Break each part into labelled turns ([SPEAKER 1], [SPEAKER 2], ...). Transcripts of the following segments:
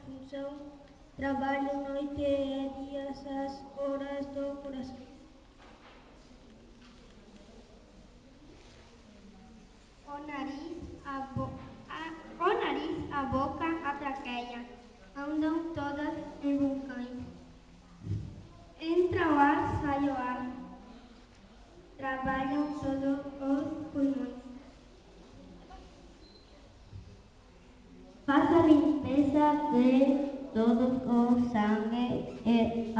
[SPEAKER 1] função, trabalho noite e dia as horas do coração. O nariz, a boca, a traqueia, andam todas em vulcões. Entra o ar, sai o ar, trabalham todos os pulmões. Faz a limpeza de todo o sangue e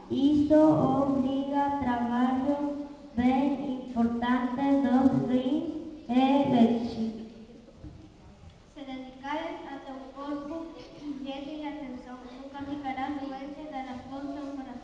[SPEAKER 1] isso obriga a trabalho bem importante dos rins e bexiga. Se dedicares a teu corpo higiene e atenção, nunca ficarás doente da razão do coração.